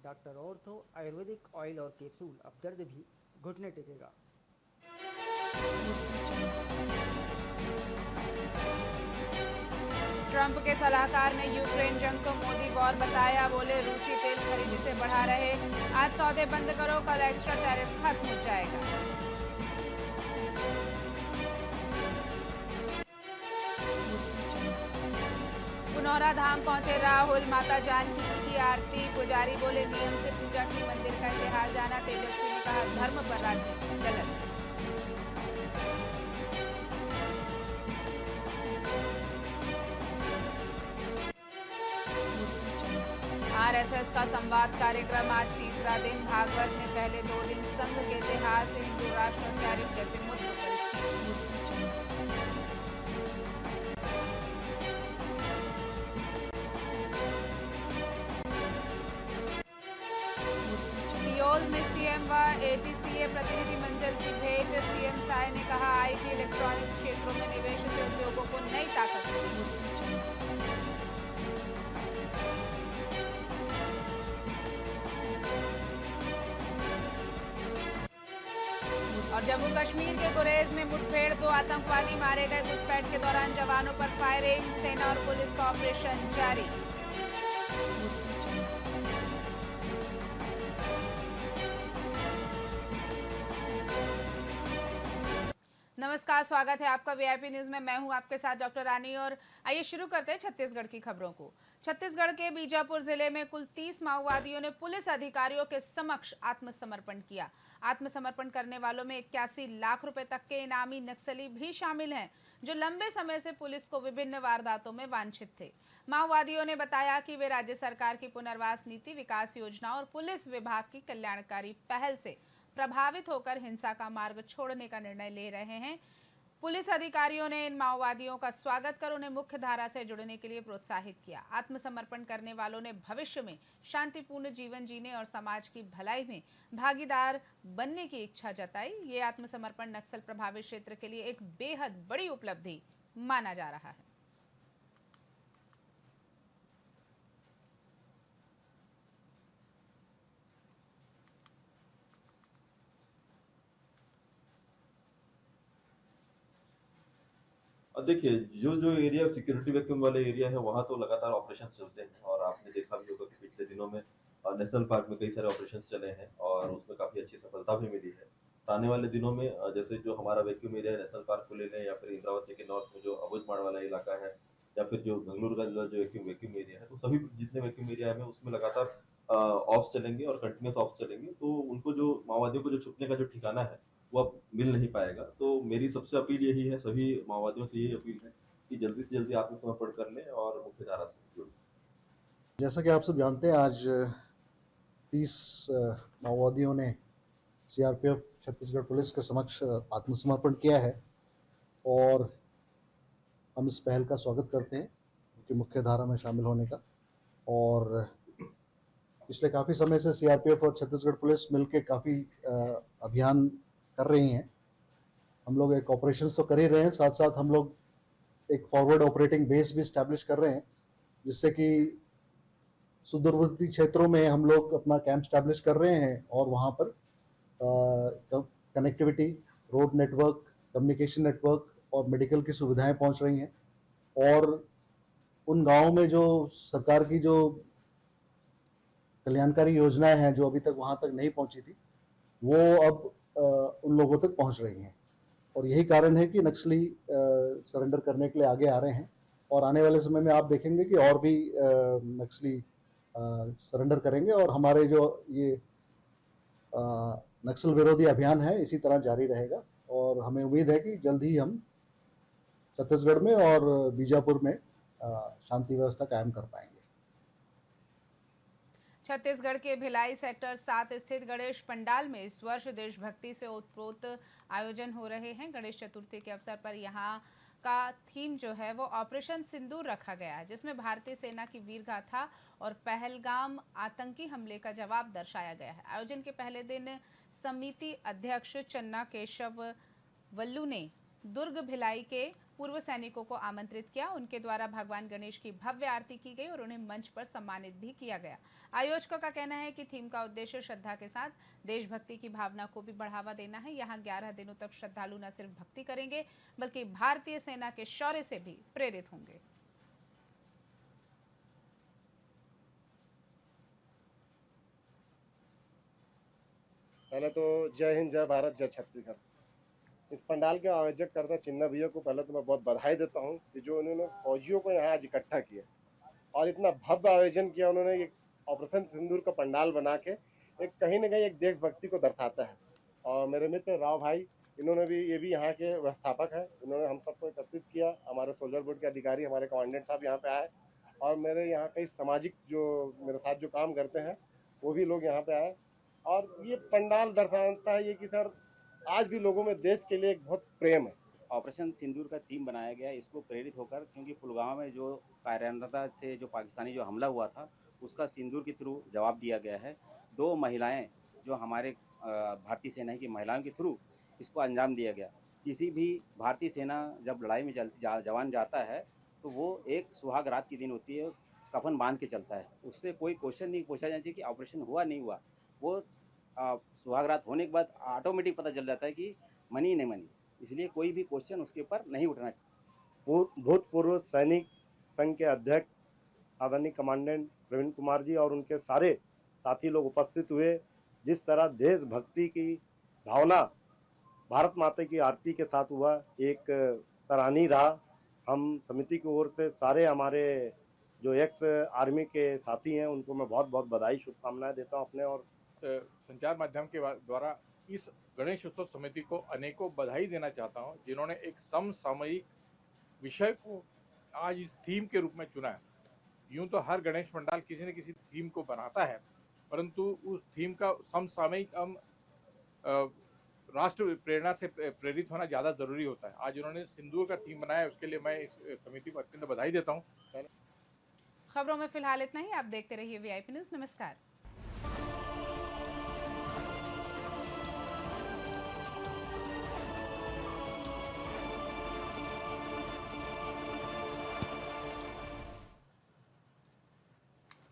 Doctor ortho Ayurvedic oil और capsule, अब दर्द भी घुटने टेकेगा। ट्रंप के सलाहकार ने यूक्रेन जंग को मोदी वॉर बताया। बोले रूसी तेल खरीदी से बढ़ा रहे, आज सौदे बंद करो, कल एक्स्ट्रा टैरिफ खत्म हो जाएगा। पुनौरा धाम पहुंचे राहुल, माता जानकी की आरती। पुजारी बोले नियम से पूजा की, मंदिर का इतिहास जाना। तेजस्वी ने कहा धर्म पर राजनीति गलत। आरएसएस का संवाद कार्यक्रम आज तीसरा दिन। भागवत ने पहले 2 दिन संघ के इतिहास, हिंदू राष्ट्र और टैरिफ जैसे मुद्दों पर स्पीच। सियोल में सीएम व एटीसीए प्रतिनिधि मंडल की भेंट। सीएम साय ने कहा आईटी इलेक्ट्रॉनिक्स क्षेत्रों में निवेश से उद्योगों को नई ताकत मिलेगी। और जम्मू कश्मीर के गुरेज में मुठभेड़, 2 आतंकवादी मारे गए। घुसपैठ के दौरान जवानों पर फायरिंग, सेना और पुलिस का ऑपरेशन जारी। नमस्कार, स्वागत है आपका वीआईपी न्यूज में। मैं हूं आपके साथ डॉक्टर रानी और आइए शुरू करते हैं छत्तीसगढ़ की खबरों को। छत्तीसगढ़ के बीजापुर जिले में कुल 30 माओवादियों ने पुलिस अधिकारियों के समक्ष आत्मसमर्पण किया। आत्मसमर्पण करने वालों में 81 लाख रुपए तक के इनामी नक्सली भी शामिल हैं, जो लंबे समय से पुलिस को विभिन्न वारदातों में वांछित थे। माओवादियों ने बताया कि वे राज्य सरकार की पुनर्वास नीति, विकास योजना और पुलिस विभाग की कल्याणकारी पहल से प्रभावित होकर हिंसा का मार्ग छोड़ने का निर्णय ले रहे हैं। पुलिस अधिकारियों ने इन माओवादियों का स्वागत कर उन्हें मुख्य धारा से जुड़ने के लिए प्रोत्साहित किया। आत्मसमर्पण करने वालों ने भविष्य में शांतिपूर्ण जीवन जीने और समाज की भलाई में भागीदार बनने की इच्छा जताई। ये आत्मसमर्पण नक्सल प्रभावित क्षेत्र के लिए एक बेहद बड़ी उपलब्धि माना जा रहा है। देखिए, जो एरिया सिक्योरिटी वैक्यूम वाले एरिया है, वहाँ तो लगातार ऑपरेशन चलते हैं और आपने देखा भी होगा कि पिछले दिनों में नेशनल पार्क में कई सारे ऑपरेशन चले हैं और उसमें काफ़ी अच्छी सफलता भी मिली है। तो आने वाले दिनों में जैसे जो हमारा वैक्यूम एरिया है, नेशनल पार्क को ले लें या फिर इंद्रावती के नॉर्थ में जो अबुझमाड़ वाला इलाका है या फिर जो बेंगलुरु का जो वैक्यूम एरिया है, तो सभी जितने वैक्यूम एरिया में उसमें लगातार ऑप्स चलेंगे और कंटिन्यूअस ऑप्स चलेंगे। तो उनको जो माओवादियों को जो छुपने का जो ठिकाना है, वो अब मिल नहीं पाएगा। तो मेरी सबसे अपील यही है, सभी माओवादियों से यही अपील है कि जल्दी से जल्दी आत्मसमर्पण कर लें और मुख्य धारा से जुड़ें। जैसा कि आप सब जानते हैं, आज 30 माओवादियों ने सीआरपीएफ छत्तीसगढ़ पुलिस के समक्ष आत्मसमर्पण किया है और हम इस पहल का स्वागत करते हैं उनकी मुख्य धारा में शामिल होने का। और पिछले काफ़ी समय से सीआरपीएफ और छत्तीसगढ़ पुलिस मिलकर काफ़ी अभियान कर रही हैं। हम लोग एक ऑपरेशन तो कर ही रहे हैं, साथ साथ हम लोग एक फॉरवर्ड ऑपरेटिंग बेस भी इस्टेब्लिश कर रहे हैं, जिससे कि सुदूरवर्ती क्षेत्रों में हम लोग अपना कैंप स्टैब्लिश कर रहे हैं और वहाँ पर connectivity, road network, communication network और मेडिकल की सुविधाएं पहुँच रही हैं। और उन गांवों में जो सरकार की जो कल्याणकारी योजनाएं हैं, जो अभी तक वहाँ तक नहीं पहुँची थी, वो अब उन लोगों तक पहुँच रही हैं। और यही कारण है कि नक्सली सरेंडर करने के लिए आगे आ रहे हैं और आने वाले समय में आप देखेंगे कि और भी नक्सली सरेंडर करेंगे और हमारे जो ये नक्सल विरोधी अभियान है इसी तरह जारी रहेगा। और हमें उम्मीद है कि जल्द ही हम छत्तीसगढ़ में और बीजापुर में शांति व्यवस्था कायम कर पाएंगे। छत्तीसगढ़ के भिलाई सेक्टर 7 स्थित गणेश पंडाल में इस वर्ष देशभक्ति से ओतप्रोत आयोजन हो रहे हैं। गणेश चतुर्थी के अवसर पर यहाँ का थीम जो है वो ऑपरेशन सिंदूर रखा गया है, जिसमें भारतीय सेना की वीर गाथा और पहलगाम आतंकी हमले का जवाब दर्शाया गया है। आयोजन के पहले दिन समिति अध्यक्ष चन्ना केशव वल्लू ने दुर्ग भिलाई के पूर्व सैनिकों को आमंत्रित किया। उनके द्वारा भगवान गणेश की भव्य आरती की गई और उन्हें मंच पर सम्मानित भी किया गया। आयोजकों का कहना है कि थीम का उद्देश्य श्रद्धा के साथ देशभक्ति की भावना को भी बढ़ावा देना है। यहाँ 11 दिनों तक श्रद्धालु न सिर्फ भक्ति करेंगे बल्कि भारतीय सेना के शौर्य से भी प्रेरित होंगे। पहले तो जय हिंद, जय भारत, जय छत्तीसगढ़। इस पंडाल के आयोजक करता चिन्ना भैया को पहले तो मैं बहुत बधाई देता हूँ कि जो उन्होंने फौजियों को यहाँ आज इकट्ठा किया और इतना भव्य आयोजन किया। उन्होंने एक ऑपरेशन सिंदूर का पंडाल बना के एक कहीं न कहीं एक देशभक्ति को दर्शाता है। और मेरे मित्र राव भाई, इन्होंने भी ये भी यहाँ के व्यवस्थापक हैं। इन्होंने हम सबको एकत्रित किया। हमारे सोल्जर बोर्ड के अधिकारी, हमारे कमांडेंट साहब यहाँ पे आए और मेरे यहाँ कई सामाजिक जो मेरे साथ जो काम करते हैं वो भी लोग यहाँ पे आए। और ये पंडाल दर्शाता है ये कि सर आज भी लोगों में देश के लिए एक बहुत प्रेम है। ऑपरेशन सिंदूर का थीम बनाया गया इसको प्रेरित होकर, क्योंकि पुलवामा में जो कायरता से जो पाकिस्तानी जो हमला हुआ था उसका सिंदूर के थ्रू जवाब दिया गया है। 2 महिलाएं जो हमारे भारतीय सेना की महिलाओं के थ्रू इसको अंजाम दिया गया। किसी भी भारतीय सेना जब लड़ाई में जवान जाता है तो वो एक सुहाग रात की दिन होती है, कफन बांध के चलता है। उससे कोई क्वेश्चन नहीं पूछा जाना चाहिए कि ऑपरेशन हुआ नहीं हुआ। वो सुहाग रात होने के बाद ऑटोमेटिक पता चल जाता है कि मनी नहीं मनी, इसलिए कोई भी क्वेश्चन उसके ऊपर नहीं उठना चाहिए। भूतपूर्व सैनिक संघ के अध्यक्ष आदरणीय कमांडेंट प्रवीण कुमार जी और उनके सारे साथी लोग उपस्थित हुए। जिस तरह देशभक्ति की भावना भारत माता की आरती के साथ हुआ, एक सराहनीय रहा। हम समिति की ओर से सारे हमारे जो एक्स आर्मी के साथी हैं उनको मैं बहुत बहुत बधाई, शुभकामनाएं देता हूं अपने और संचार माध्यम के द्वारा इस गणेश उत्सव समिति को अनेकों बधाई देना चाहता हूं, जिन्होंने एक समसामयिक विषय को आज इस थीम के रूप में चुना है। यूं तो हर गणेश पंडाल किसी न किसी थीम को बनाता है, परंतु उस थीम का समसामयिक राष्ट्र प्रेरणा से प्रेरित होना ज़्यादा जरूरी होता है। आज उन्होंने सिंदूर का थीम बनाया, उसके लिए मैं इस समिति को अत्यंत बधाई देता हूँ। खबरों में फिलहाल इतना ही। आप देखते रहिए VIP न्यूज़। नमस्कार।